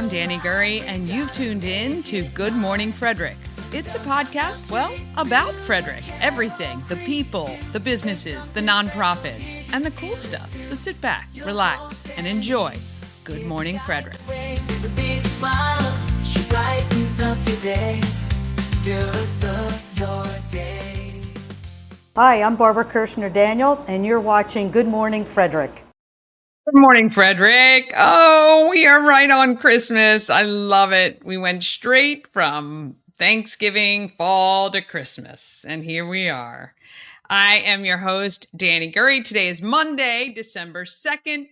I'm Dani Gurry, and you've tuned in to Good Morning Frederick. It's a podcast, about Frederick. Everything, the people, the businesses, the nonprofits, and the cool stuff. So sit back, relax, and enjoy Good Morning Frederick. Hi, I'm Barbara Kirshner-Daniel, and you're watching Good Morning Frederick. Good morning, Frederick. Oh, we are right on Christmas. I love it. We went straight from Thanksgiving, fall to Christmas, and here we are. I am your host, Dani Gurry. Today is Monday, December 2nd.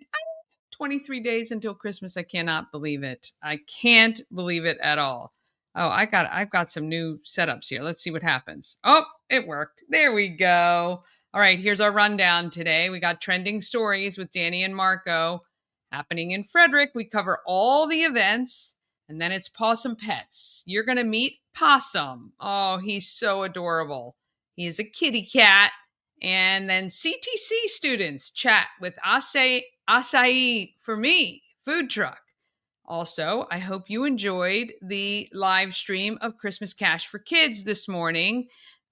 23 days until Christmas. I cannot believe it. I can't believe it at all. Oh, I've got some new setups here. Let's see what happens. Oh, it worked. There we go. All right, here's our rundown today. We got trending stories with Dani and Marco happening in Frederick. We cover all the events, and then it's Pawsome Pets. You're going to meet Possum. Oh, he's so adorable. He is a kitty cat. And then CTC students chat with Acai for me, food truck. Also, I hope you enjoyed the live stream of Christmas Cash for Kids this morning.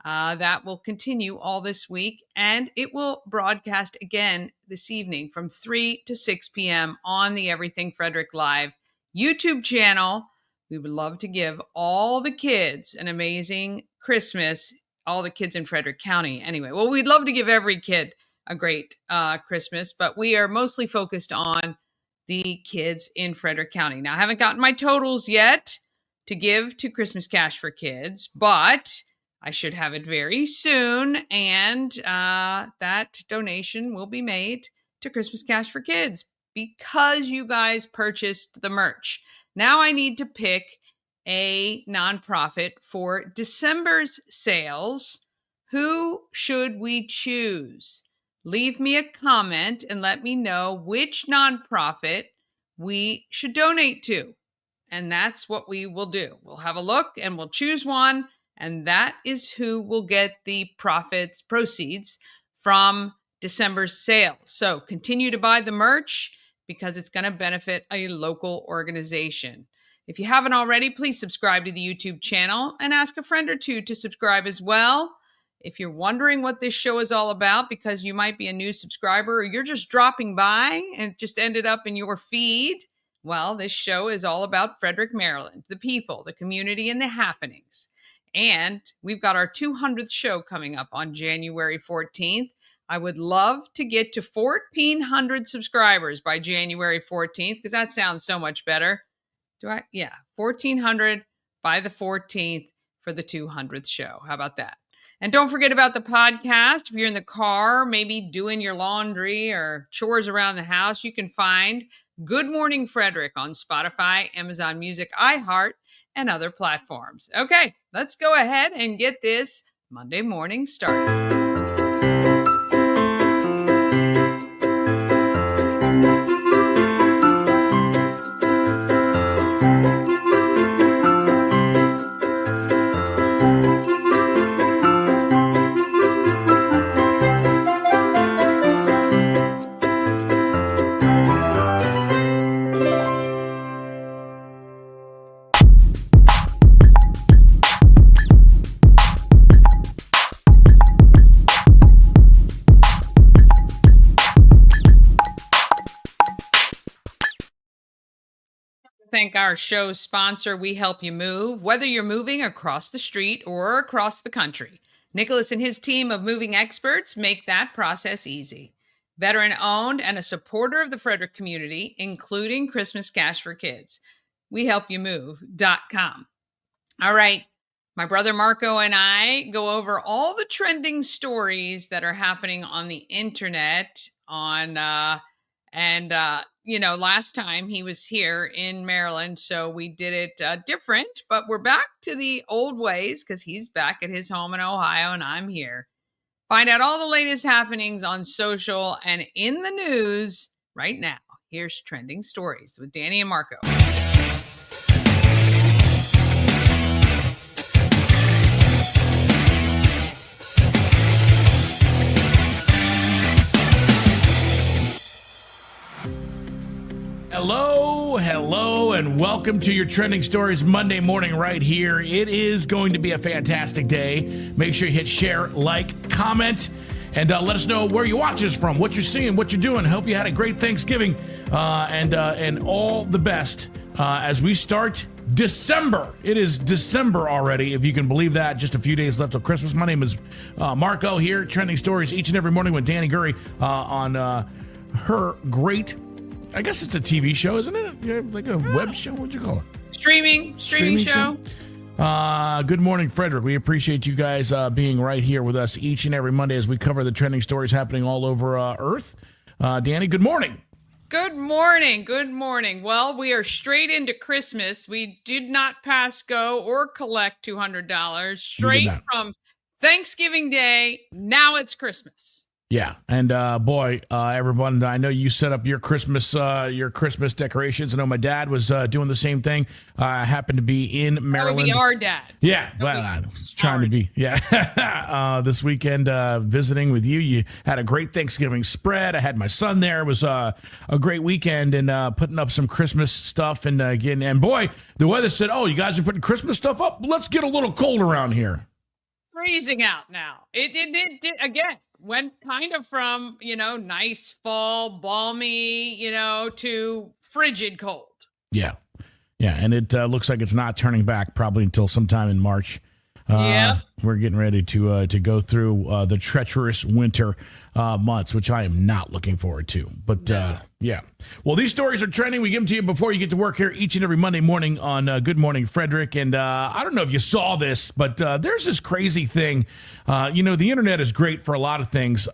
That will continue all this week, and it will broadcast again this evening from 3 to 6 p.m. on the Everything Frederick Live YouTube channel. We would love to give all the kids an amazing Christmas, all the kids in Frederick County. Anyway, well, we'd love to give every kid a great Christmas, but we are mostly focused on the kids in Frederick County. Now, I haven't gotten my totals yet to give to Christmas Cash for Kids, but I should have it very soon, and that donation will be made to Christmas Cash for Kids because you guys purchased the merch. Now I need to pick a nonprofit for December's sales. Who should we choose? Leave me a comment and let me know which nonprofit we should donate to. And that's what we will do. We'll have a look and we'll choose one. And that is who will get the proceeds from December's sales. So continue to buy the merch because it's going to benefit a local organization. If you haven't already, please subscribe to the YouTube channel and ask a friend or two to subscribe as well. If you're wondering what this show is all about because you might be a new subscriber or you're just dropping by and it just ended up in your feed, well, this show is all about Frederick, Maryland, the people, the community, and the happenings. And we've got our 200th show coming up on January 14th. I would love to get to 1,400 subscribers by January 14th because that sounds so much better. 1,400 by the 14th for the 200th show. How about that? And don't forget about the podcast. If you're in the car, maybe doing your laundry or chores around the house, you can find Good Morning Frederick on Spotify, Amazon Music, iHeart, and other platforms. Okay, let's go ahead and get this Monday morning started. Thank our show's sponsor, We Help You Move, whether you're moving across the street or across the country. Nicholas and his team of moving experts make that process easy. Veteran-owned and a supporter of the Frederick community, including Christmas Cash for Kids. WeHelpYouMove.com. All right, my brother Marco and I go over all the trending stories that are happening on the internet last time he was here in Maryland, so we did it different, but we're back to the old ways because he's back at his home in Ohio and I'm here. Find out all the latest happenings on social and in the news right now. Here's Trending Stories with Dani and Marco. Hello, hello, and welcome to your Trending Stories Monday morning right here. It is going to be a fantastic day. Make sure you hit share, like, comment, and let us know where you watch us from, what you're seeing, what you're doing. Hope you had a great Thanksgiving and all the best as we start December. It is December already, if you can believe that. Just a few days left till Christmas. My name is Marco here, Trending Stories each and every morning with Dani Gurry on her great, I guess it's a TV show, isn't it? Yeah, like a web show? What'd you call it? Streaming show. Good Morning Frederick. We appreciate you guys being right here with us each and every Monday as we cover the trending stories happening all over Earth. Dani, good morning. Good morning. Good morning. Well, we are straight into Christmas. We did not pass go or collect $200. Straight from Thanksgiving Day. Now it's Christmas. Yeah, and boy, everyone, I know you set up your Christmas decorations. I know my dad was doing the same thing. I happened to be in Maryland. That would be our dad. Yeah, well, I was trying to be. Yeah, this weekend visiting with you. You had a great Thanksgiving spread. I had my son there. It was a great weekend and putting up some Christmas stuff. And again, and boy, the weather said, "Oh, you guys are putting Christmas stuff up. Let's get a little cold around here." Freezing out now. It did again. Went kind of from, nice fall, balmy, to frigid cold. Yeah. Yeah. And it looks like it's not turning back probably until sometime in March. We're getting ready to go through the treacherous winter months, which I am not looking forward to. But yeah. Well, these stories are trending. We give them to you before you get to work here each and every Monday morning on Good Morning Frederick. And I don't know if you saw this, but there's this crazy thing. The internet is great for a lot of things.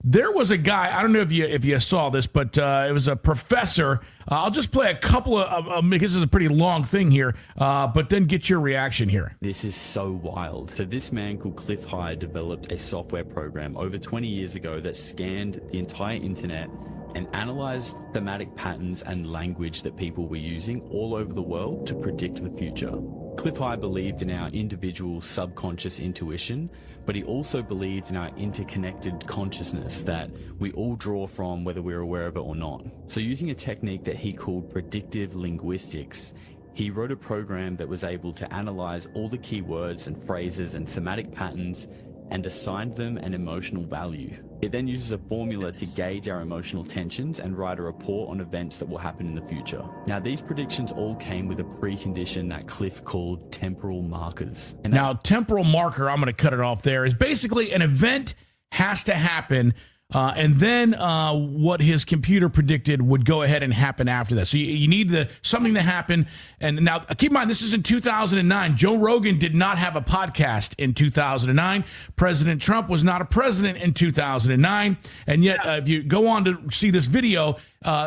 There was a guy, I don't know if you saw this, but it was a professor. I'll just play a couple of because this is a pretty long thing here, but then get your reaction here. This is so wild. So this man called Cliff High developed a software program over 20 years ago that scanned the entire internet and analyzed thematic patterns and language that people were using all over the world to predict the future. Cliff High believed in our individual subconscious intuition, but he also believed in our interconnected consciousness that we all draw from whether we're aware of it or not. So using a technique that he called predictive linguistics, he wrote a program that was able to analyze all the keywords and phrases and thematic patterns and assigned them an emotional value. It then uses a formula to gauge our emotional tensions and write a report on events that will happen in the future. Now, these predictions all came with a precondition that Cliff called temporal markers. And now, temporal marker, I'm going to cut it off there, is basically an event has to happen, and then what his computer predicted would go ahead and happen after that. So you need something to happen. And now, keep in mind, this is in 2009. Joe Rogan did not have a podcast in 2009. President Trump was not a president in 2009. And yet, if you go on to see this video,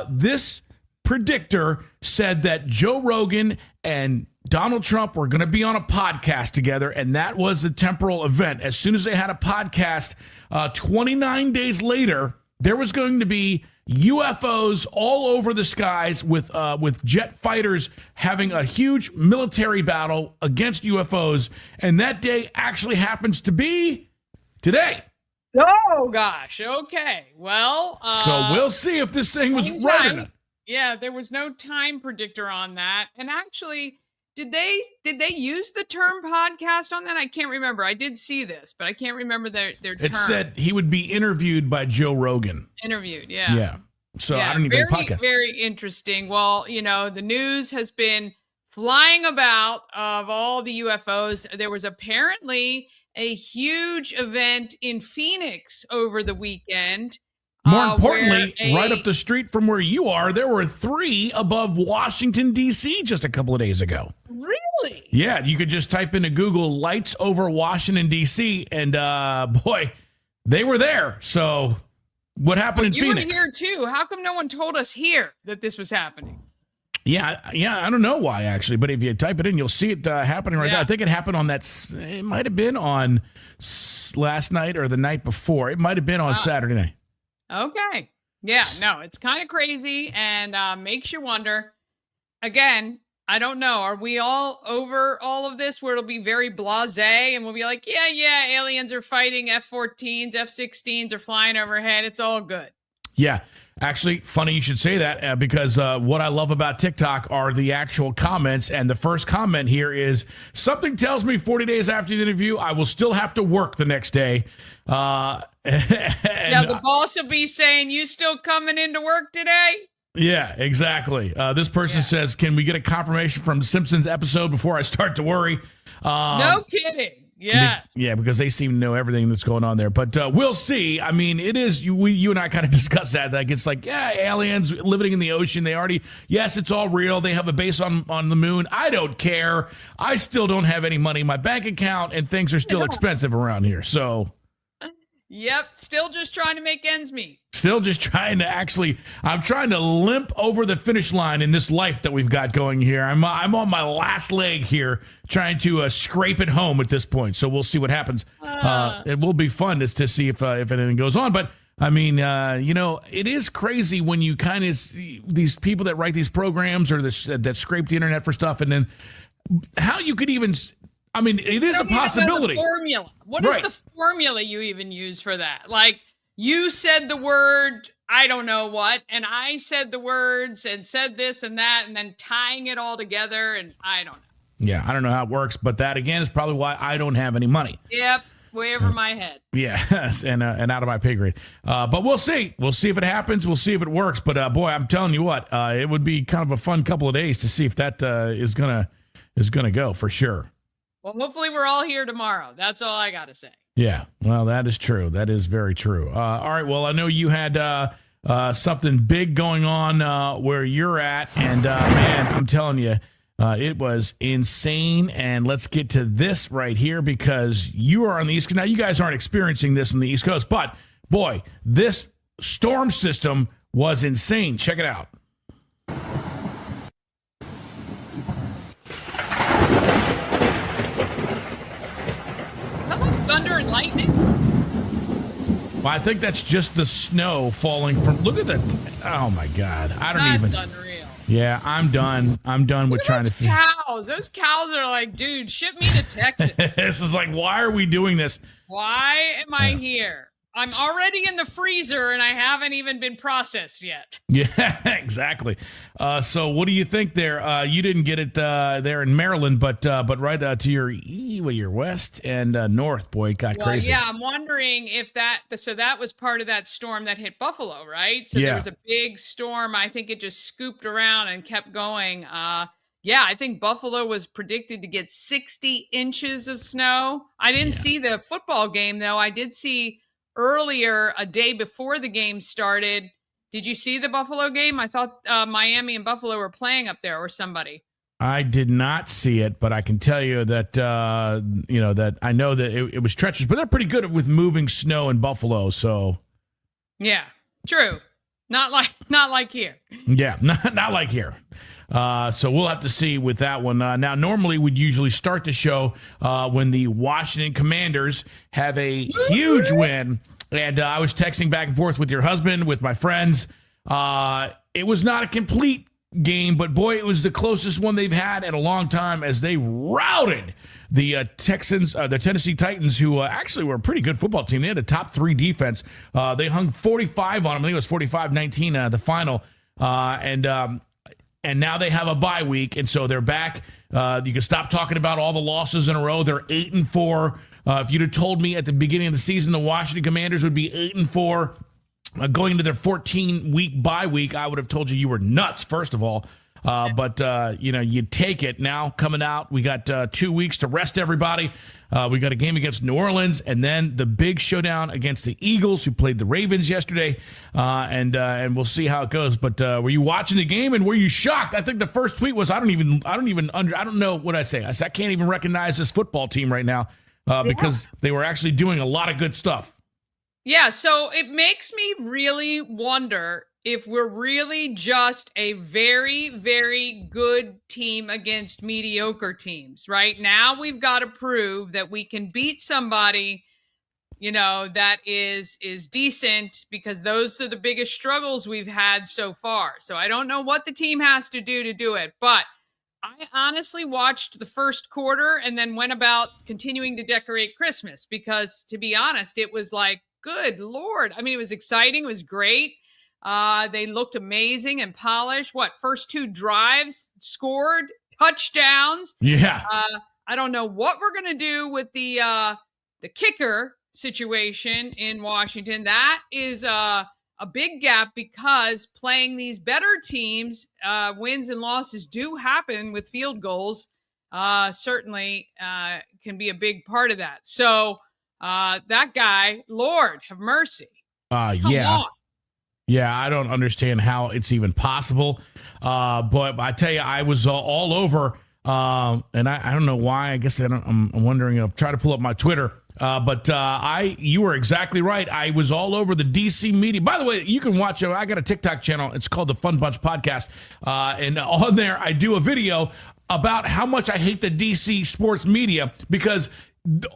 this predictor said that Joe Rogan and Donald Trump were going to be on a podcast together, and that was the temporal event. As soon as they had a podcast, 29 days later, there was going to be UFOs all over the skies with jet fighters having a huge military battle against UFOs, and that day actually happens to be today. Oh, gosh. Okay. Well, so we'll see if this thing was right or not. Yeah, there was no time predictor on that. And actually, did they use the term podcast on that? I can't remember. I did see this, but I can't remember their term. It said he would be interviewed by Joe Rogan. Interviewed, yeah. Yeah. So I don't even know podcast. Very interesting. Well, the news has been flying about of all the UFOs. There was apparently a huge event in Phoenix over the weekend. More importantly, right up the street from where you are, there were 3 above Washington, D.C. just a couple of days ago. Really? Yeah, you could just type into Google lights over Washington, D.C., and boy, they were there. So what happened in Phoenix? You were here too. How come no one told us here that this was happening? Yeah, I don't know why, actually, but if you type it in, you'll see it happening right now. I think it happened on it might have been on last night or the night before. It might have been on Saturday night. Okay. Yeah, no, it's kind of crazy and makes you wonder. Again, I don't know. Are we all over all of this where it'll be very blasé and we'll be like, yeah, aliens are fighting F-14s, F-16s are flying overhead. It's all good. Yeah. Actually, funny you should say that because what I love about TikTok are the actual comments. And the first comment here is something tells me 40 days after the interview, I will still have to work the next day. Yeah, the boss will be saying, you still coming into work today? Yeah, exactly. This person says, can we get a confirmation from the Simpsons episode before I start to worry? No kidding. Yeah. Yeah, because they seem to know everything that's going on there. But we'll see. I mean, it is, you and I kind of discussed that. Like, it's like, yeah, aliens living in the ocean. They already, yes, it's all real. They have a base on the moon. I don't care. I still don't have any money in my bank account, and things are still expensive around here. So. Yep, still just trying to make ends meet. Still just trying to I'm trying to limp over the finish line in this life that we've got going here. I'm on my last leg here trying to scrape it home at this point. So we'll see what happens. It will be fun to see if anything goes on. But I mean, it is crazy when you kind of see these people that write these programs or that scrape the internet for stuff, and then how you could even. I mean, it is a possibility. Formula. What is the formula you even use for that? Like, you said the word, I don't know what, and I said the words and said this and that, and then tying it all together, and I don't know. Yeah, I don't know how it works, but that, again, is probably why I don't have any money. Yep, way over my head. Yes, and out of my pay grade. But we'll see. We'll see if it happens. We'll see if it works. But, boy, I'm telling you what, it would be kind of a fun couple of days to see if that is gonna go for sure. Well, hopefully we're all here tomorrow. That's all I got to say. Yeah, well, that is true. That is very true. All right, well, I know you had something big going on where you're at, and, man, I'm telling you, it was insane. And let's get to this right here because you are on the East Coast. Now, you guys aren't experiencing this on the East Coast, but, boy, this storm system was insane. Check it out. Thunder and lightning? Well, I think that's just the snow falling from. Look at that! Oh my God! That's unreal. Yeah, I'm done. I'm done with trying to. Cows. Those cows are like, dude, ship me to Texas. This is like, why are we doing this? Why am I here? I'm already in the freezer and I haven't even been processed yet. Yeah, exactly. So what do you think there? You didn't get it there in Maryland, but right to your west and north, boy, it got crazy. Yeah, I'm wondering if that was part of that storm that hit Buffalo, right? So there was a big storm. I think it just scooped around and kept going. Yeah, I think Buffalo was predicted to get 60 inches of snow. I didn't see the football game, though. I did see earlier, a day before the game started. Did you see the Buffalo game? I thought Miami and Buffalo were playing up there, or somebody. I did not see it, but I can tell you that that I know that it was treacherous, but they're pretty good with moving snow in Buffalo. So yeah, true. Not like here. Yeah, not like here. So we'll have to see with that one. Now, normally we'd usually start the show when the Washington Commanders have a huge win. And I was texting back and forth with your husband, with my friends. It was not a complete game, but boy, it was the closest one they've had in a long time as they routed the the Tennessee Titans, who actually were a pretty good football team. They had a top 3 defense. They hung 45 on them. I think it was 45-19 the final. And now they have a bye week, and so they're back. You can stop talking about all the losses in a row. They're 8-4. If you'd have told me at the beginning of the season the Washington Commanders would be 8-4 going into their 14-week bye week, I would have told you were nuts, first of all. But you take it. Now coming out, we got 2 weeks to rest everybody. We got a game against New Orleans, and then the big showdown against the Eagles, who played the Ravens yesterday. And we'll see how it goes. But were you watching the game, and were you shocked? I think the first tweet was, I don't know what I say. I said, I can't even recognize this football team right now because they were actually doing a lot of good stuff. Yeah, so it makes me really wonder if we're really just a very, very good team against mediocre teams. Right now, we've got to prove that we can beat somebody, that is decent, because those are the biggest struggles we've had so far. So I don't know what the team has to do it, but I honestly watched the first quarter and then went about continuing to decorate Christmas because, to be honest, it was like, good Lord. I mean, it was exciting. It was great. They looked amazing and polished. First 2 drives scored touchdowns. Yeah. I don't know what we're going to do with the kicker situation in Washington. That is a big gap because playing these better teams, wins and losses do happen with field goals. Certainly can be a big part of that. So that guy, Lord have mercy. Come Yeah. on. Yeah, I don't understand how it's even possible. But I tell you, I was all over, and I don't know why. I guess I'm wondering. I'll try to pull up my Twitter. But you were exactly right. I was all over the DC media. By the way, you can watch. I got a TikTok channel. It's called the Fun Bunch Podcast, and on there I do a video about how much I hate the DC sports media because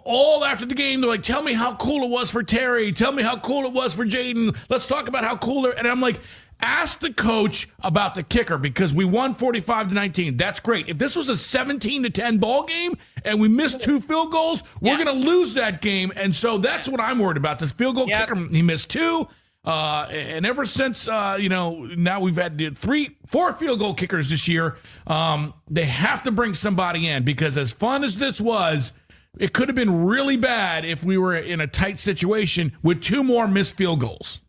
all after the game, they're like, tell me how cool it was for Terry. Tell me how cool it was for Jaden. Let's talk about how cool they're. And I'm like, ask the coach about the kicker because we won 45-19. That's great. If this was a 17-10 ball game and we missed 2 field goals, we're going to lose that game. And so that's what I'm worried about. This field goal kicker, he missed 2. And ever since, now we've had 4 field goal kickers this year. They have to bring somebody in because as fun as this was, it could have been really bad if we were in a tight situation with 2 more missed field goals.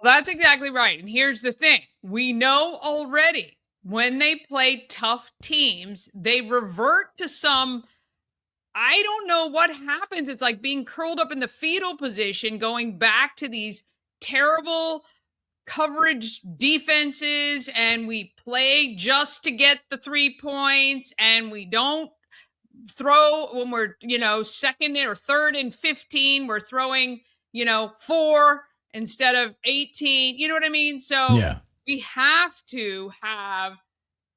That's exactly right. And here's the thing. We know already when they play tough teams, they revert to some, I don't know what happens. It's like being curled up in the fetal position, going back to these terrible coverage defenses, and we play just to get the 3 points, and we don't throw when we're, second or third and 15, we're throwing, 4 instead of 18. You know what I mean? So we have to have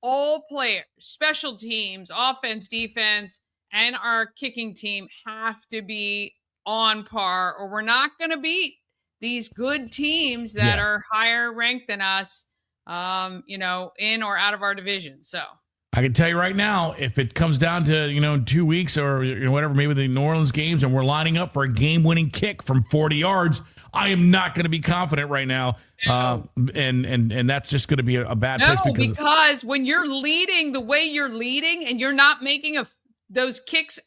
all players, special teams, offense, defense, and our kicking team have to be on par, or we're not going to beat these good teams that are higher ranked than us, in or out of our division. So I can tell you right now, if it comes down to, 2 weeks or whatever, maybe the New Orleans games, and we're lining up for a game-winning kick from 40 yards, I am not going to be confident right now. And that's just going to be a bad place. Because when you're leading the way you're leading and you're not making those kicks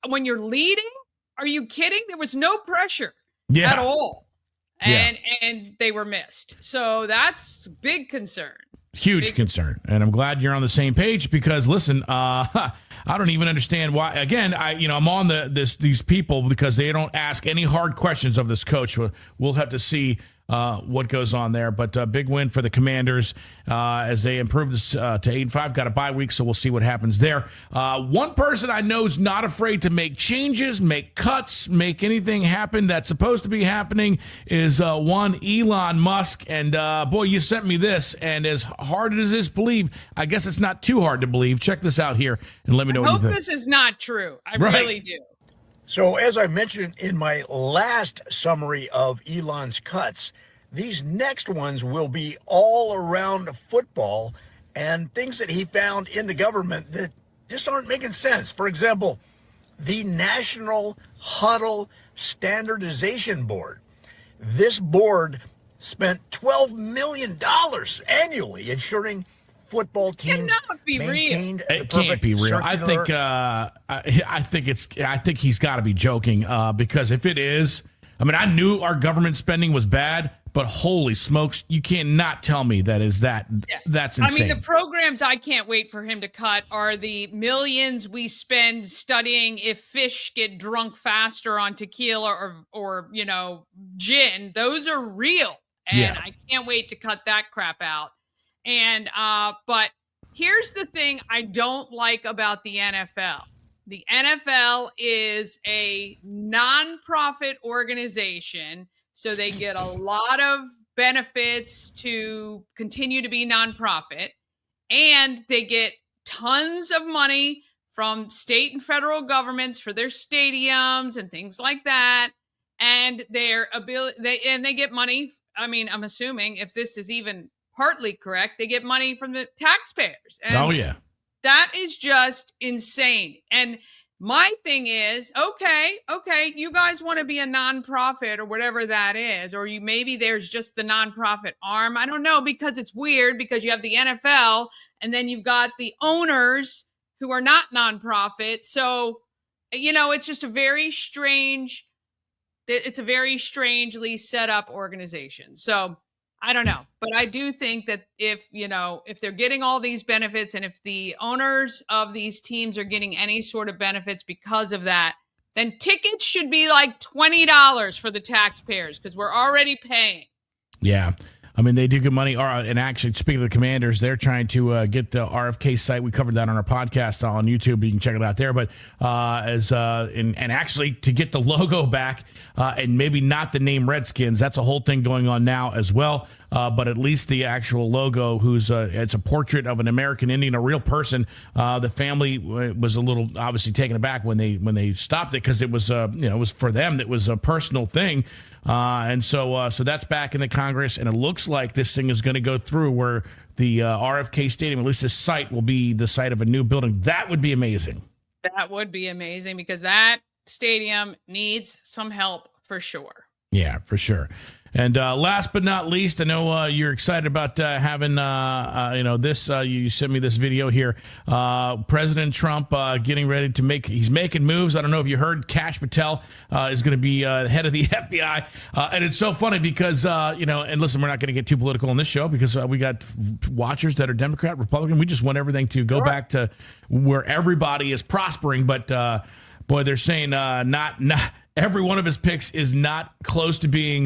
when you're leading, are you kidding? There was no pressure at all. And they were missed. So that's a big concern. Huge concern. And I'm glad you're on the same page because listen, I don't even understand why. Again, I'm on these people because they don't ask any hard questions of this coach. We'll have to see what goes on there. But a big win for the Commanders as they improved to 8-5. Got a bye week, so we'll see what happens there. One person I know is not afraid to make changes, make cuts, make anything happen that's supposed to be happening is one Elon Musk. And boy, you sent me this, and as hard as this believe, I guess it's not too hard to believe. Check this out here and let me know what you think. I hope this is not true. I really do. So as I mentioned in my last summary of Elon's cuts, these next ones will be all around football and things that he found in the government that just aren't making sense. For example, the National Huddle Standardization Board. This board spent $12 million annually ensuring football teams maintained the It can't be real. I think he's got to be joking because if it is, I knew our government spending was bad, but holy smokes, you cannot tell me that's insane. The programs I can't wait for him to cut are the millions we spend studying if fish get drunk faster on tequila or gin. Those are real, and I can't wait to cut that crap out. And but here's the thing I don't like about the NFL. The NFL is a nonprofit organization, so they get a lot of benefits to continue to be nonprofit, and they get tons of money from state and federal governments for their stadiums and things like that. And they get money. I'm assuming if this is even partly correct, they get money from the taxpayers. And that is just insane. And My thing is, okay, you guys want to be a nonprofit or whatever that is, or maybe there's just the nonprofit arm. I don't know, because it's weird because you have the NFL and then you've got the owners who are not nonprofit. So, it's just it's a very strangely set up organization. So I don't know, but I do think that if they're getting all these benefits and if the owners of these teams are getting any sort of benefits because of that, then tickets should be like $20 for the taxpayers because we're already paying. Yeah. I mean, they do good money. And actually, speaking of the Commanders, they're trying to get the RFK site. We covered that on our podcast on YouTube. You can check it out there. But and actually, to get the logo back and maybe not the name Redskins, that's a whole thing going on now as well. But at least the actual logo, it's a portrait of an American Indian, a real person. The family was a little obviously taken aback when they stopped it because it was it was for them. It was a personal thing. And so that's back in the Congress, and it looks like this thing is going to go through where the RFK Stadium, at least this site, will be the site of a new building. That would be amazing. That would be amazing because that stadium needs some help for sure. Yeah, for sure. And last but not least, I know you're excited about having, this. You sent me this video here. President Trump getting ready to he's making moves. I don't know if you heard, Kash Patel is going to be head of the FBI. And it's so funny because, and listen, we're not going to get too political on this show because we got watchers that are Democrat, Republican. We just want everything to go back to where everybody is prospering. But, boy, they're saying not every one of his picks is not close to being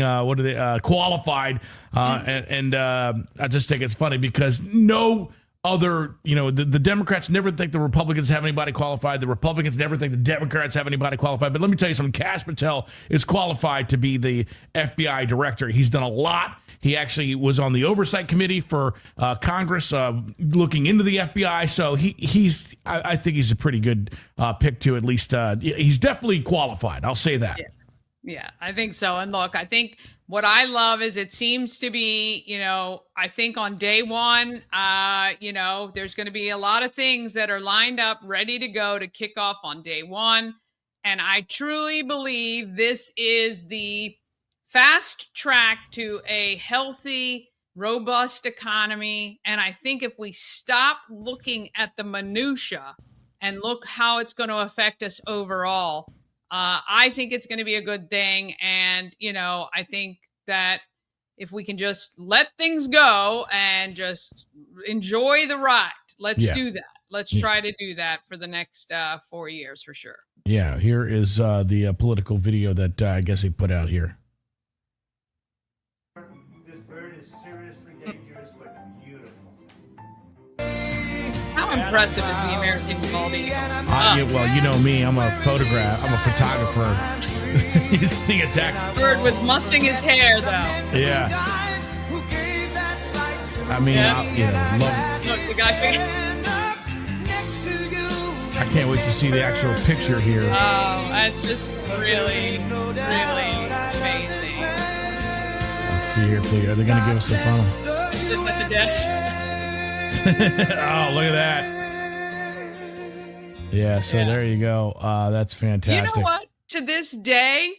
qualified, and I just think it's funny because no other, the Democrats never think the Republicans have anybody qualified. The Republicans never think the Democrats have anybody qualified. But let me tell you something: Kash Patel is qualified to be the FBI director. He's done a lot. He actually was on the oversight committee for Congress looking into the FBI. So I think he's a pretty good pick to at least. He's definitely qualified. I'll say that. Yeah, I think so. And look, I think what I love is it seems to be, I think on day one, there's going to be a lot of things that are lined up, ready to go to kick off on day one. And I truly believe this is the fast track to a healthy, robust economy. And I think if we stop looking at the minutia and look how it's going to affect us overall, I think it's going to be a good thing. And, I think that if we can just let things go and just enjoy the ride, let's do that. Let's try to do that for the next 4 years for sure. Yeah, here is the political video that I guess he put out here. This bird is seriously dangerous, but beautiful. How impressive is the American bald eagle? Well, you know me. I'm a photographer. He's being attacked. Bird was mussing his hair, though. Yeah. I mean, love. Look, the guy. I can't wait to see the actual picture here. Oh, that's just really, really amazing. Let's see here if they're going to give us a funnel. Sitting at the desk. Oh, look at that. Yeah, so there you go. That's fantastic. You know what? To this day,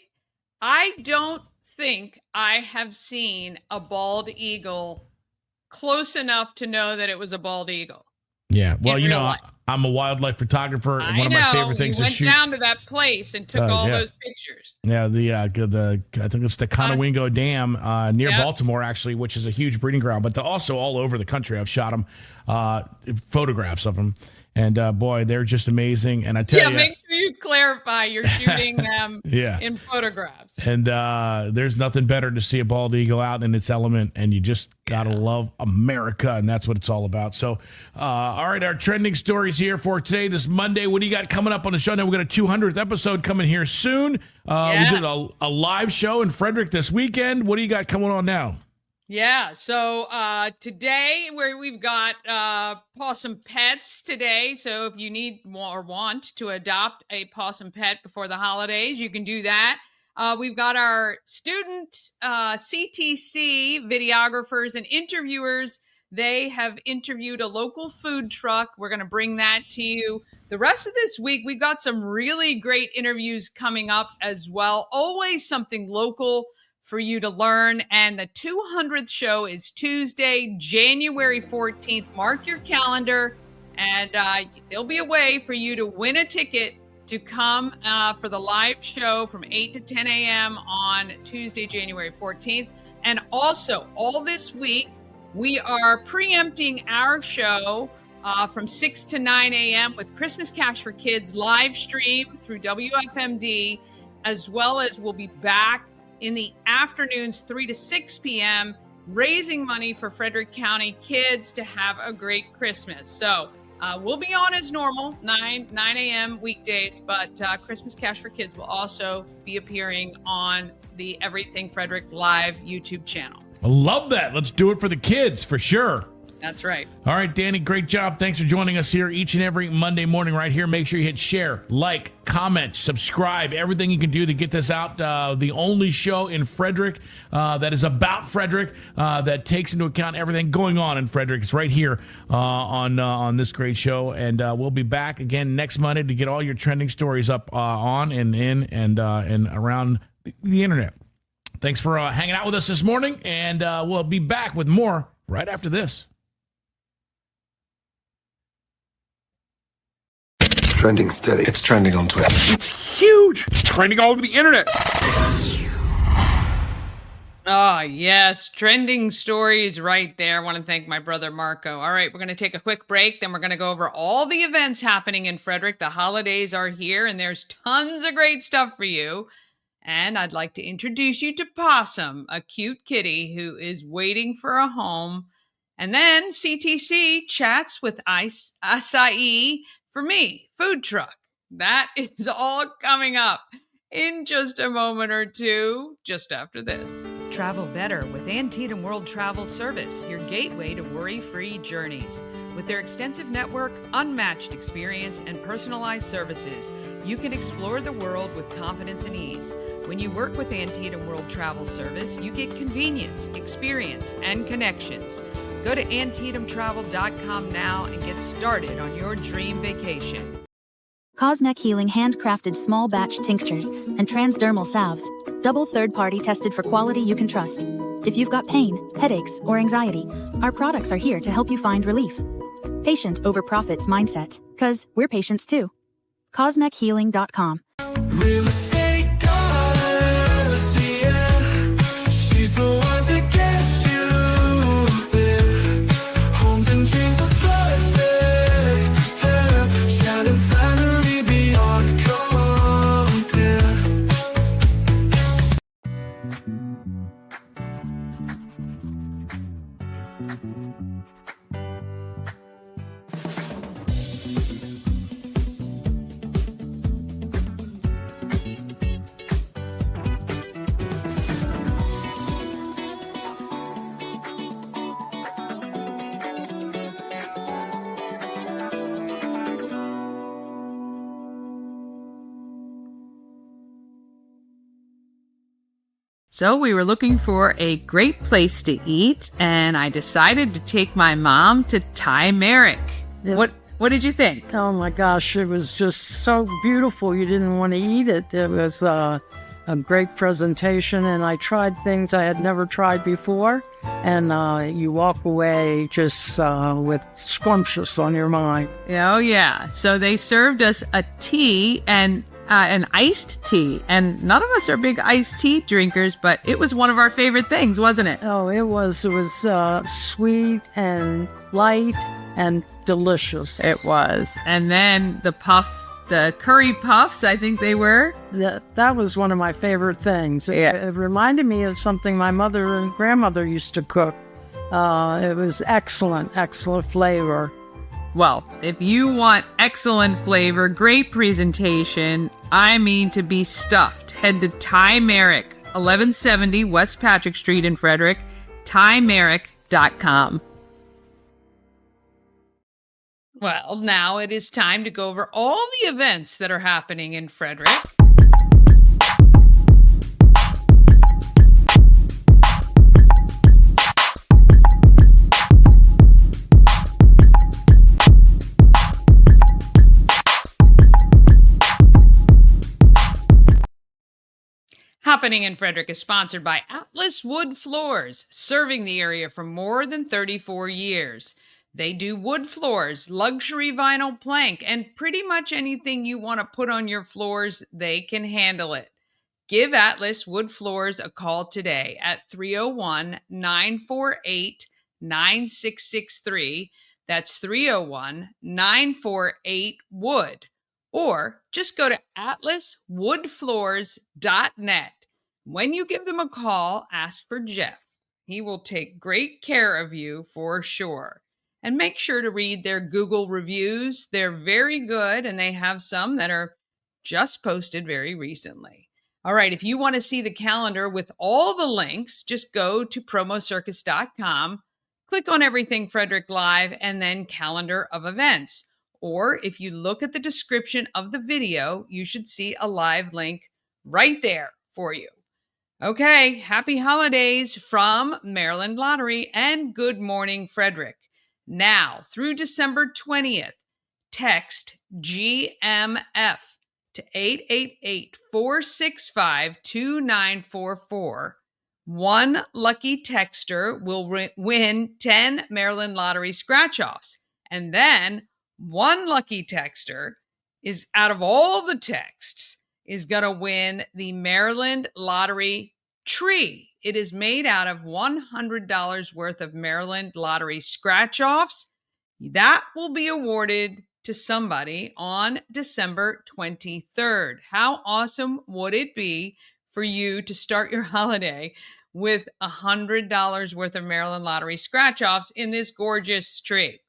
I don't think I have seen a bald eagle close enough to know that it was a bald eagle. Yeah, well, I'm a wildlife photographer, and one of my favorite things is to shoot. You went down to that place and took all those pictures. Yeah, I think it's the Conowingo Dam near Baltimore, actually, which is a huge breeding ground. But also all over the country, I've shot them, photographs of them, and boy, they're just amazing. And I tell you, make sure you clarify you're shooting them in photographs. And there's nothing better to see a bald eagle out in its element, and you just gotta love America, and that's what it's all about. So, all right, our trending stories here for today, this Monday. What do you got coming up on the show? Now we got a 200th episode coming here soon. We did a live show in Frederick this weekend. What do you got coming on now? Yeah, so today we've got Pawsome Pets today. So if you need or want to adopt a Pawsome Pet before the holidays, you can do that. We've got our student CTC videographers and interviewers They have interviewed a local food truck. We're going to bring that to you. The rest of this week, we've got some really great interviews coming up as well. Always something local for you to learn. And the 200th show is Tuesday, January 14th. Mark your calendar, and there'll be a way for you to win a ticket to come for the live show from 8 to 10 a.m. on Tuesday, January 14th. And also, all this week, we are preempting our show from 6 to 9 a.m. with Christmas Cash for Kids live stream through WFMD, as well as we'll be back in the afternoons, 3 to 6 p.m., raising money for Frederick County kids to have a great Christmas. So we'll be on as normal, 9 a.m. weekdays, but Christmas Cash for Kids will also be appearing on the Everything Frederick live YouTube channel. I love that. Let's do it for the kids, for sure. That's right. All right, Dani, great job. Thanks for joining us here each and every Monday morning right here. Make sure you hit share, like, comment, subscribe, everything you can do to get this out. The only show in Frederick that is about Frederick, that takes into account everything going on in Frederick. It's right here on this great show. And we'll be back again next Monday to get all your trending stories up on and in and around the internet. Thanks for hanging out with us this morning, and we'll be back with more right after this. Trending steady. It's trending on Twitter. It's huge. It's trending all over the internet. Oh, yes. Trending stories right there. I want to thank my brother Marco. All right, we're going to take a quick break. Then we're going to go over all the events happening in Frederick. The holidays are here, and there's tons of great stuff for you. And I'd like to introduce you to Pawsome, a cute kitty who is waiting for a home. And then CTC chats with Acai for me, food truck. That is all coming up in just a moment or two, just after this. Travel better with Antietam World Travel Service, your gateway to worry-free journeys. With their extensive network, unmatched experience, and personalized services, you can explore the world with confidence and ease. When you work with Antietam World Travel Service, you get convenience, experience, and connections. Go to AntietamTravel.com now and get started on your dream vacation. Cosmic Healing handcrafted small batch tinctures and transdermal salves. Double third-party tested for quality you can trust. If you've got pain, headaches, or anxiety, our products are here to help you find relief. Patient over profits mindset, 'cause we're patients too. CosmicHealing.com. Real estate goddess, yeah. She's the one to get you there. Homes and dreams are perfect, yeah. Shining finally beyond compare. So we were looking for a great place to eat, and I decided to take my mom to Thai Merrick. Yeah. What did you think? Oh my gosh, it was just so beautiful. You didn't want to eat it. It was a great presentation, and I tried things I had never tried before. And you walk away just with scrumptious on your mind. Oh, yeah. So they served us a tea and an iced tea. And none of us are big iced tea drinkers, but it was one of our favorite things, wasn't it? Oh, it was sweet and light and delicious. It was. And then the curry puffs, I think they were. That was one of my favorite things. Yeah. It reminded me of something my mother and grandmother used to cook. It was excellent flavor. Well, if you want excellent flavor, great presentation, I mean to be stuffed, head to Thai Merrick, 1170 West Patrick Street in Frederick, ThaiMerrick.com. Well, now it is time to go over all the events that are happening in Frederick. Happening in Frederick is sponsored by Atlas Wood Floors, serving the area for more than 34 years. They do wood floors, luxury vinyl plank, and pretty much anything you want to put on your floors, they can handle it. Give Atlas Wood Floors a call today at 301-948-9663. That's 301-948-WOOD. Or just go to atlaswoodfloors.net. When you give them a call, ask for Jeff. He will take great care of you for sure. And make sure to read their Google reviews. They're very good, and they have some that are just posted very recently. All right, if you want to see the calendar with all the links, just go to promocircus.com, click on Everything Frederick Live, and then Calendar of Events. Or if you look at the description of the video, you should see a live link right there for you. Okay, happy holidays from Maryland Lottery and Good Morning Frederick. Now, through December 20th, text GMF to 888-465-2944. One lucky texter will win 10 Maryland Lottery scratch-offs. And then one lucky texter is, out of all the texts, is going to win the Maryland Lottery tree. It is made out of $100 worth of Maryland Lottery scratch-offs. That will be awarded to somebody on December 23rd. How awesome would it be for you to start your holiday with $100 worth of Maryland Lottery scratch-offs in this gorgeous tree?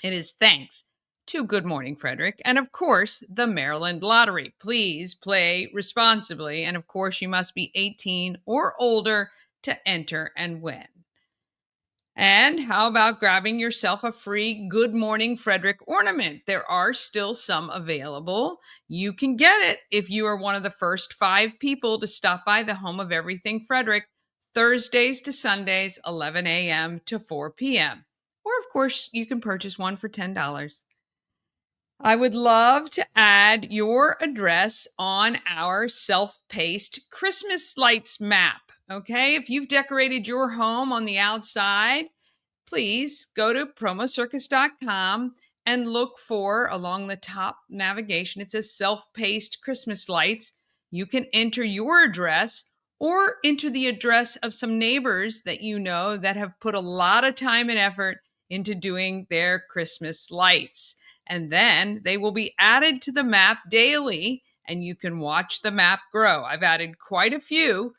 It is thanks to Good Morning Frederick and, of course, the Maryland Lottery. Please play responsibly, and of course, you must be 18 or older to enter and win. And how about grabbing yourself a free Good Morning Frederick ornament? There are still some available. You can get it if you are one of the first 5 people to stop by the Home of Everything Frederick Thursdays to Sundays, 11 a.m. to 4 p.m. Or, of course, you can purchase one for $10. I would love to add your address on our self-paced Christmas lights map. Okay, if you've decorated your home on the outside, please go to promocircus.com and look for, along the top navigation, it says self-paced Christmas lights. You can enter your address or enter the address of some neighbors that you know that have put a lot of time and effort into doing their Christmas lights. And then they will be added to the map daily, and you can watch the map grow. I've added quite a few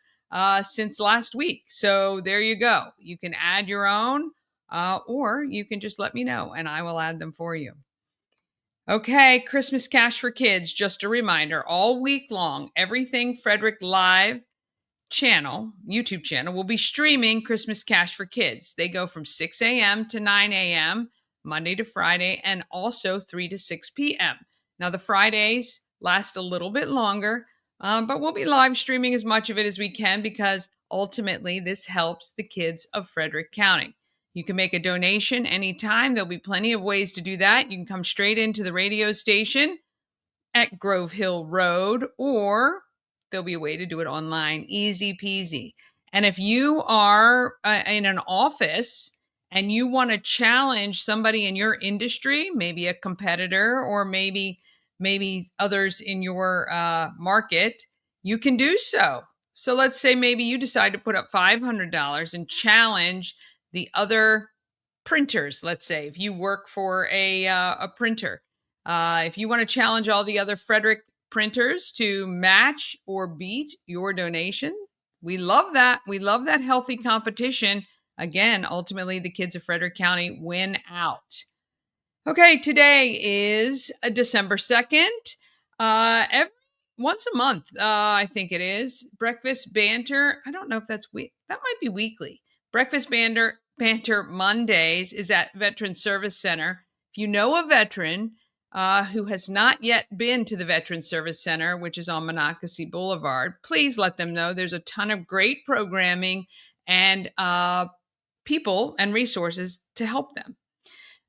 since last week. So there you go. You can add your own, or you can just let me know and I will add them for you. Okay, Christmas Cash for Kids. Just a reminder, all week long, Everything Frederick Live channel, YouTube channel, will be streaming Christmas Cash for Kids. They go from 6 a.m. to 9 a.m., Monday to Friday, and also 3 to 6 p.m. Now, the Fridays last a little bit longer, but we'll be live streaming as much of it as we can because ultimately this helps the kids of Frederick County. You can make a donation anytime. There'll be plenty of ways to do that. You can come straight into the radio station at Grove Hill Road, or there'll be a way to do it online. Easy peasy. And if you are in an office and you want to challenge somebody in your industry, maybe a competitor or maybe others in your market, you can do so. So let's say maybe you decide to put up $500 and challenge the other printers. Let's say if you work for a printer, if you want to challenge all the other Frederick printers to match or beat your donation, we love that. We love that healthy competition. Again, ultimately, the kids of Frederick County win out. Okay, today is December 2nd. Once a month, I think it is. Breakfast Banter. I don't know if that's that might be weekly. Breakfast Banter Mondays is at Veteran Service Center. If you know a veteran who has not yet been to the Veteran Service Center, which is on Monocacy Boulevard, please let them know. There's a ton of great programming and people and resources to help them.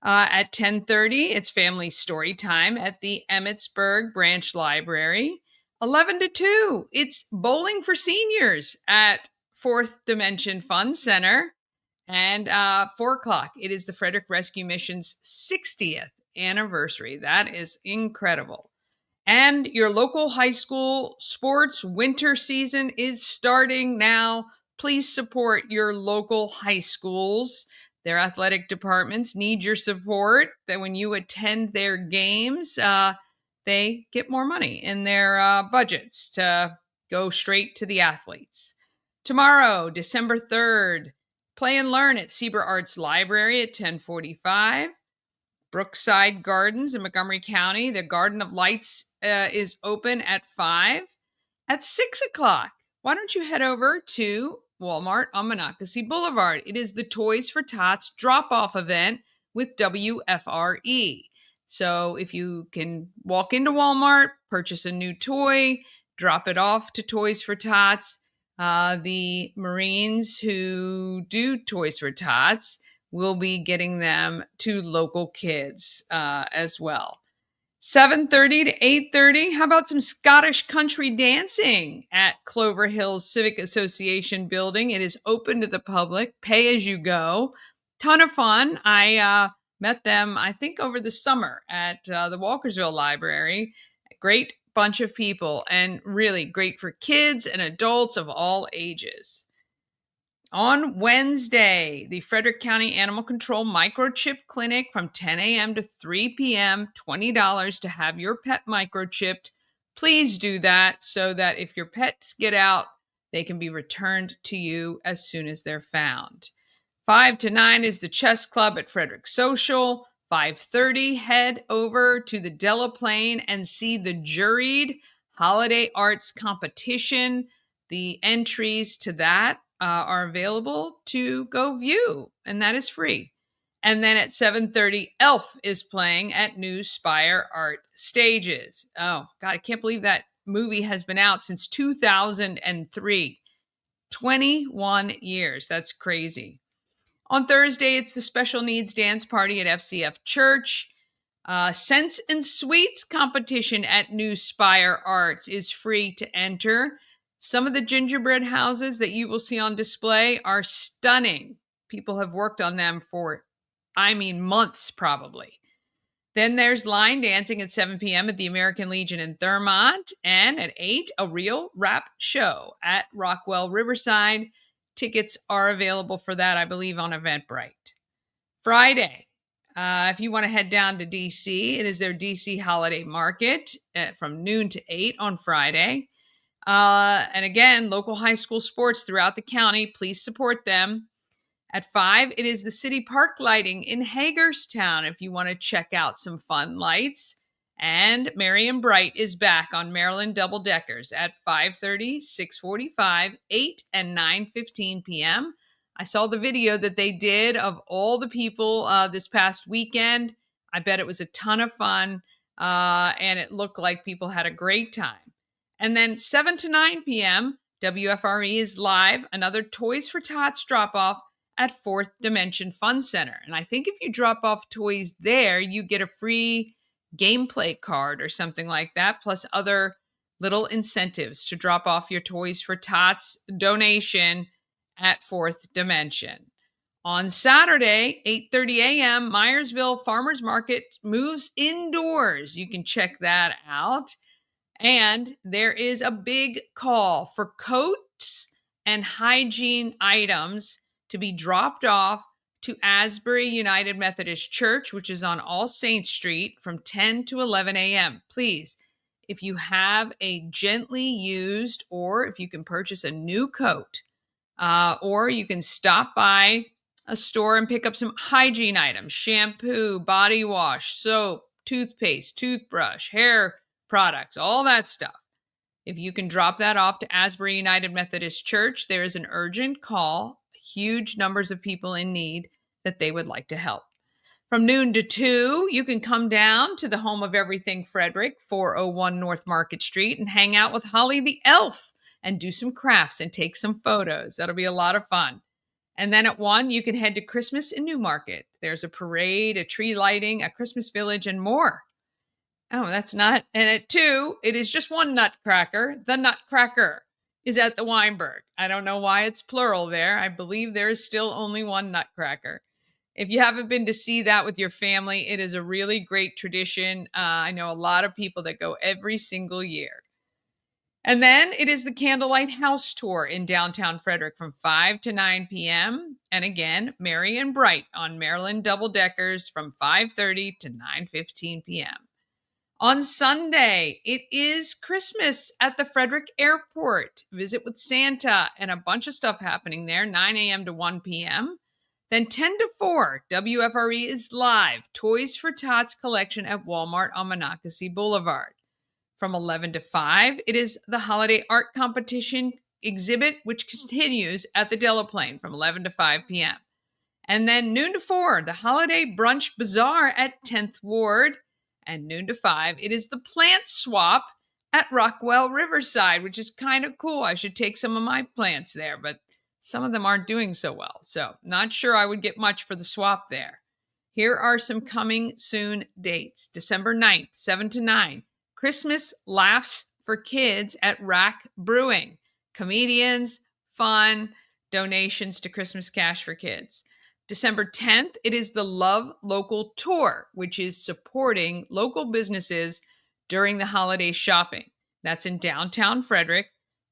At 10:30, it's family story time at the Emmitsburg Branch Library. 11 to 2, it's bowling for seniors at Fourth Dimension Fun Center. And 4 o'clock, it is the Frederick Rescue Mission's 60th anniversary. That is incredible. And your local high school sports winter season is starting now. Please support your local high schools. Their athletic departments need your support. That when you attend their games, they get more money in their budgets to go straight to the athletes. Tomorrow, December 3rd, play and learn at Seaber Arts Library at 10:45. Brookside Gardens in Montgomery County, the Garden of Lights is open at 5. At 6 o'clock, why don't you head over to Walmart on Monocacy Boulevard? It is the Toys for Tots drop-off event with WFRE. So if you can walk into Walmart, purchase a new toy, drop it off to Toys for Tots. The Marines who do Toys for Tots will be getting them to local kids as well. 7:30 to 8:30. How about some Scottish country dancing at Clover Hills Civic Association building? It is open to the public, pay as you go. Ton of fun. I met them, I think, over the summer at the Walkersville Library. Great bunch of people and really great for kids and adults of all ages. On Wednesday, the Frederick County Animal Control Microchip Clinic from 10 a.m. to 3 p.m., $20 to have your pet microchipped. Please do that so that if your pets get out, they can be returned to you as soon as they're found. 5 to 9 is the Chess Club at Frederick Social. 5:30, head over to the Delaplane and see the juried Holiday Arts Competition. The entries to that are available to go view, and that is free. And then at 7:30, Elf is playing at New Spire Art Stages. Oh, God, I can't believe that movie has been out since 2003. 21 years. That's crazy. On Thursday, it's the Special Needs Dance Party at FCF Church. Scents and Sweets competition at New Spire Arts is free to enter. Some of the gingerbread houses that you will see on display are stunning. People have worked on them for, months probably. Then there's line dancing at 7 p.m. at the American Legion in Thurmont. And at 8, a real rap show at Rockwell Riverside. Tickets are available for that, I believe, on Eventbrite. Friday, if you want to head down to D.C., it is their D.C. Holiday Market from noon to 8 on Friday. And again, local high school sports throughout the county. Please support them. At 5, it is the city park lighting in Hagerstown if you want to check out some fun lights. And Merry and Bright is back on Maryland Double Deckers at 5:30, 6:45, 8, and 9:15 p.m. I saw the video that they did of all the people this past weekend. I bet it was a ton of fun, and it looked like people had a great time. And then 7 to 9 p.m., WFRE is live, another Toys for Tots drop-off at Fourth Dimension Fun Center. And I think if you drop off toys there, you get a free gameplay card or something like that, plus other little incentives to drop off your Toys for Tots donation at Fourth Dimension. On Saturday, 8:30 a.m., Myersville Farmers Market moves indoors. You can check that out. And there is a big call for coats and hygiene items to be dropped off to Asbury United Methodist Church, which is on All Saints Street from 10 to 11 a.m. Please, if you have a gently used or if you can purchase a new coat, or you can stop by a store and pick up some hygiene items, shampoo, body wash, soap, toothpaste, toothbrush, hair products, all that stuff. If you can drop that off to Asbury United Methodist Church, there is an urgent call, huge numbers of people in need that they would like to help. From noon to 2, you can come down to the Home of Everything Frederick, 401 North Market Street, and hang out with Holly the Elf and do some crafts and take some photos. That'll be a lot of fun. And then at 1, you can head to Christmas in Newmarket. There's a parade, a tree lighting, a Christmas village, and more. Oh, that's not. And at 2, it is just one nutcracker. The Nutcracker is at the Weinberg. I don't know why it's plural there. I believe there is still only one Nutcracker. If you haven't been to see that with your family, it is a really great tradition. I know a lot of people that go every single year. And then it is the Candlelight House Tour in downtown Frederick from 5 to 9 p.m. And again, merry and bright on Maryland double deckers from 5:30 to 9:15 p.m. On Sunday, it is Christmas at the Frederick Airport. Visit with Santa and a bunch of stuff happening there, 9 a.m. to 1 p.m. Then 10 to 4, WFRE is live, Toys for Tots collection at Walmart on Monocacy Boulevard. From 11 to 5, it is the Holiday Art Competition exhibit, which continues at the Delaplane from 11 to 5 p.m. And then noon to 4, the Holiday Brunch Bazaar at 10th Ward. And noon to 5, it is the Plant Swap at Rockwell Riverside, which is kind of cool. I should take some of my plants there, but some of them aren't doing so well. So not sure I would get much for the swap there. Here are some coming soon dates. December 9th, 7 to 9. Christmas Laughs for Kids at Rack Brewing. Comedians, fun, donations to Christmas Cash for Kids. December 10th, it is the Love Local Tour, which is supporting local businesses during the holiday shopping. That's in downtown Frederick.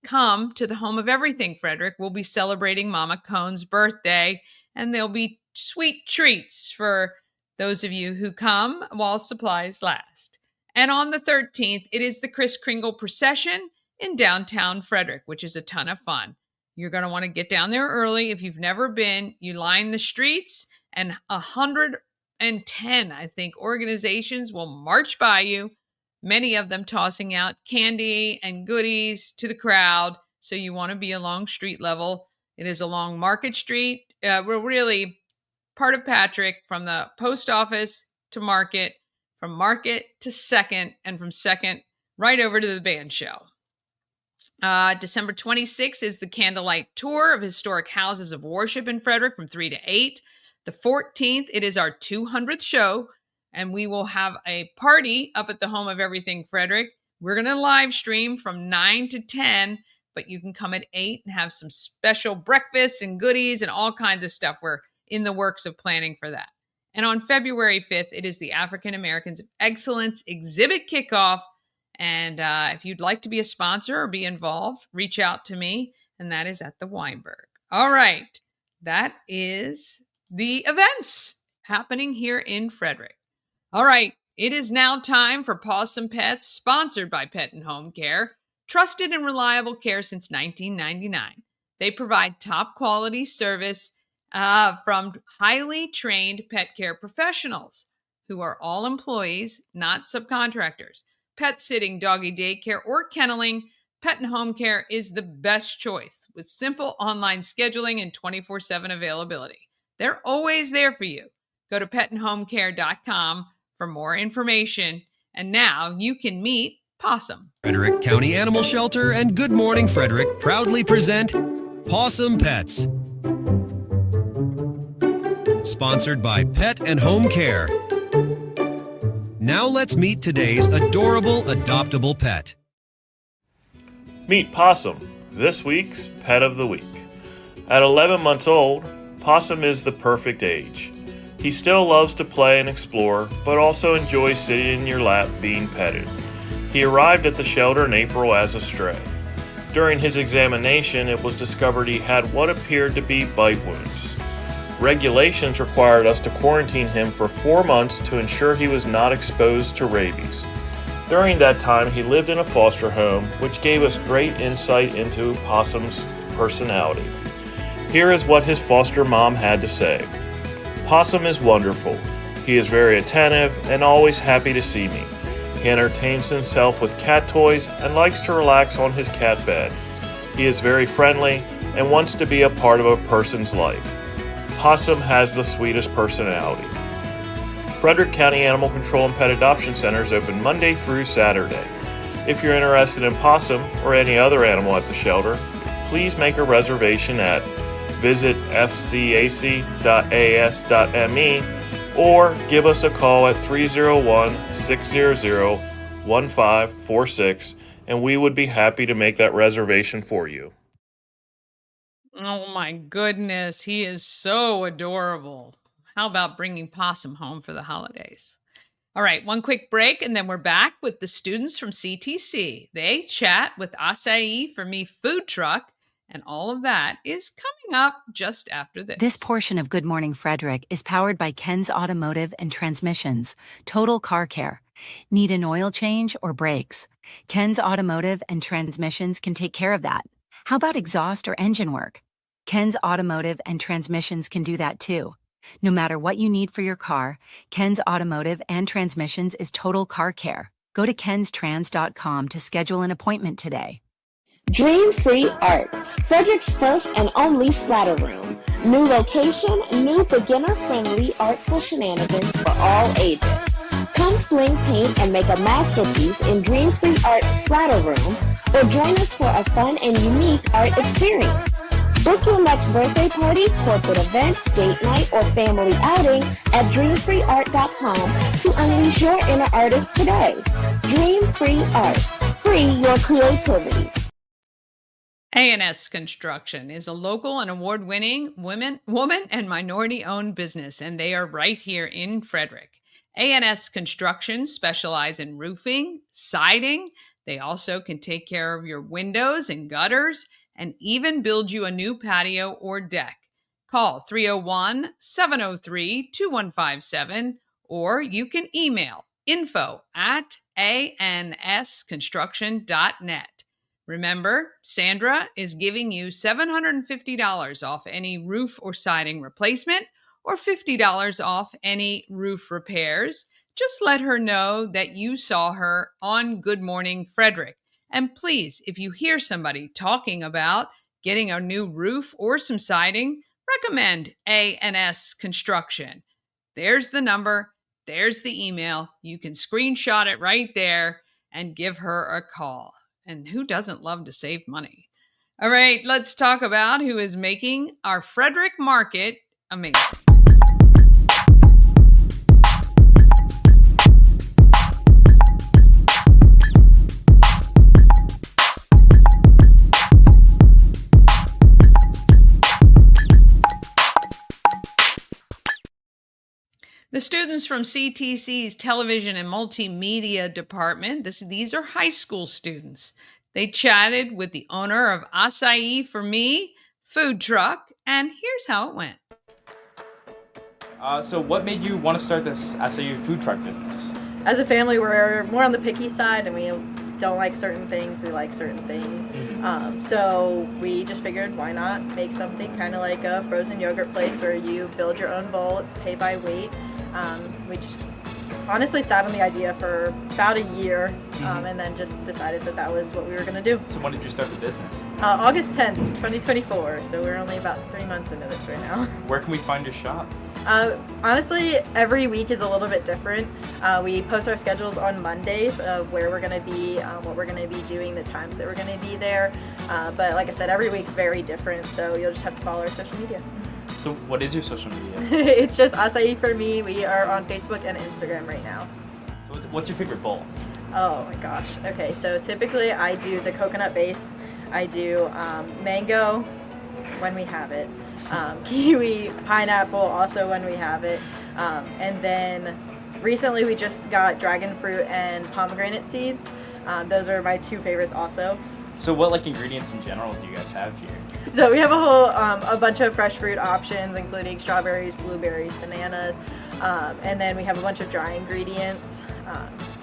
Come to the Home of Everything Frederick. We'll be celebrating Mama Cohn's birthday, and there'll be sweet treats for those of you who come while supplies last. And on the 13th, it is the Kris Kringle Procession in downtown Frederick, which is a ton of fun. You're going to want to get down there early. If you've never been, you line the streets, and 110, I think, organizations will march by you, many of them tossing out candy and goodies to the crowd. So you want to be along street level. It is along Market Street. We're really part of Patrick, from the post office to Market, from Market to 2nd, and from 2nd right over to the band show. December 26th is the Candlelight Tour of Historic Houses of Worship in Frederick from 3 to 8. The 14th, it is our 200th show, and we will have a party up at the Home of Everything Frederick. We're going to live stream from 9 to 10, but you can come at 8 and have some special breakfasts and goodies and all kinds of stuff. We're in the works of planning for that. And on February 5th, it is the African Americans of Excellence exhibit kickoff. And if you'd like to be a sponsor or be involved, reach out to me, and that is at the Weinberg. All right, that is the events happening here in Frederick. All right, it is now time for Pawsome Pets, sponsored by Pet and Home Care, trusted and reliable care since 1999. They provide top quality service from highly trained pet care professionals who are all employees, not subcontractors. Pet sitting, doggy daycare, or kenneling, Pet and Home Care is the best choice with simple online scheduling and 24/7 availability. They're always there for you. Go to petandhomecare.com for more information. And now you can meet Pawsome. Frederick County Animal Shelter and Good Morning Frederick proudly present Pawsome Pets. Sponsored by Pet and Home Care. Now let's meet today's adorable adoptable pet. Meet Pawsome, this week's Pet of the Week. At 11 months old, Pawsome is the perfect age. He still loves to play and explore, but also enjoys sitting in your lap being petted. He arrived at the shelter in April as a stray. During his examination, it was discovered he had what appeared to be bite wounds. Regulations required us to quarantine him for 4 months to ensure he was not exposed to rabies. During that time, he lived in a foster home, which gave us great insight into Pawsome's personality. Here is what his foster mom had to say. Pawsome is wonderful. He is very attentive and always happy to see me. He entertains himself with cat toys and likes to relax on his cat bed. He is very friendly and wants to be a part of a person's life. Pawsome has the sweetest personality. Frederick County Animal Control and Pet Adoption Center is open Monday through Saturday. If you're interested in Pawsome or any other animal at the shelter, please make a reservation at visitfcac.as.me or give us a call at 301-600-1111. 1546, and we would be happy to make that reservation for you. Oh my goodness, he is so adorable. How about bringing Possum home for the holidays? All right, one quick break, and then we're back with the students from CTC. They chat with Acai for Me food truck, and all of that is coming up just after this. This portion of Good Morning Frederick is powered by Ken's Automotive and Transmissions, Total Car Care. Need an oil change or brakes? Ken's Automotive and Transmissions can take care of that. How about exhaust or engine work? Ken's Automotive and Transmissions can do that too. No matter what you need for your car, Ken's Automotive and Transmissions is Total Car Care. Go to kenstrans.com to schedule an appointment today. Dream Free Art, Frederick's first and only splatter room. New location, new beginner-friendly artful shenanigans for all ages. Come fling paint and make a masterpiece in Dream Free Art Splatter Room, or join us for a fun and unique art experience. Book your next birthday party, corporate event, date night, or family outing at dreamfreeart.com to unleash your inner artist today. Dream Free Art. Free your creativity. A&S Construction is a local and award-winning woman and minority-owned business, and they are right here in Frederick. A&S Construction specialize in roofing, siding. They also can take care of your windows and gutters, and even build you a new patio or deck. Call 301-703-2157, or you can email info@ansconstruction.net. Remember, Sandra is giving you $750 off any roof or siding replacement, or $50 off any roof repairs. Just let her know that you saw her on Good Morning Frederick. And please, if you hear somebody talking about getting a new roof or some siding, recommend A&S Construction. There's the number, there's the email. You can screenshot it right there and give her a call. And who doesn't love to save money? All right, let's talk about who is making our Frederick market amazing. The students from CTC's Television and Multimedia Department, these are high school students. They chatted with the owner of Acai for Me food truck, and here's how it went. So what made you want to start this Acai food truck business? As a family, we're more on the picky side, and we don't like certain things, we like certain things. So we just figured, why not make something kind of like a frozen yogurt place where you build your own bowl, it's pay by weight. We just honestly sat on the idea for about a year, and then just decided that that was what we were going to do. So when did you start the business? August 10th, 2024, so we're only about 3 months into this right now. Where can we find your shop? Honestly, every week is a little bit different. We post our schedules on Mondays of where we're going to be, what we're going to be doing, the times that we're going to be there. But like I said, every week's very different, so you'll just have to follow our social media. So what is your social media? It's just Acai for Me. We are on Facebook and Instagram right now. So what's your favorite bowl? Oh my gosh. Okay, so typically I do the coconut base. I do mango when we have it. Kiwi, pineapple also when we have it. And then recently we just got dragon fruit and pomegranate seeds. Those are my two favorites also. So what ingredients in general do you guys have here? So we have a bunch of fresh fruit options, including strawberries, blueberries, bananas, and then we have a bunch of dry ingredients,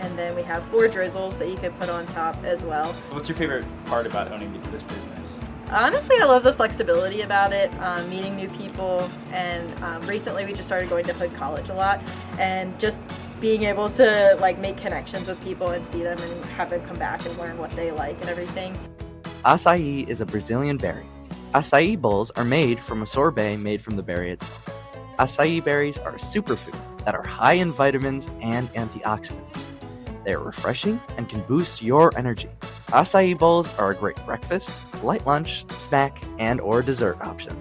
and then we have 4 drizzles that you can put on top as well. What's your favorite part about owning this business? Honestly, I love the flexibility about it, meeting new people, and recently we just started going to Hood College a lot, and just being able to make connections with people and see them and have them come back and learn what they like and everything. Acai is a Brazilian berry. Acai bowls are made from a sorbet made from the berry itself. Acai berries are a superfood that are high in vitamins and antioxidants. They are refreshing and can boost your energy. Acai bowls are a great breakfast, light lunch, snack, and or dessert option.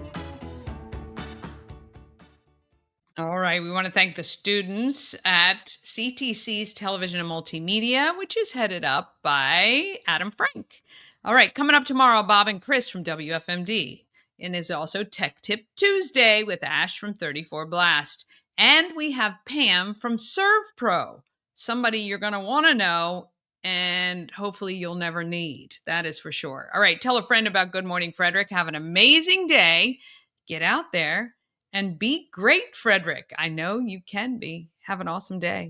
All right. We want to thank the students at CTC's Television and Multimedia, which is headed up by Adam Frank. All right. Coming up tomorrow, Bob and Chris from WFMD. And is also Tech Tip Tuesday with Ash from 34 Blast. And we have Pam from Serve Pro, somebody you're going to want to know and hopefully you'll never need. That is for sure. All right. Tell a friend about Good Morning Frederick. Have an amazing day. Get out there and be great, Frederick. I know you can be. Have an awesome day.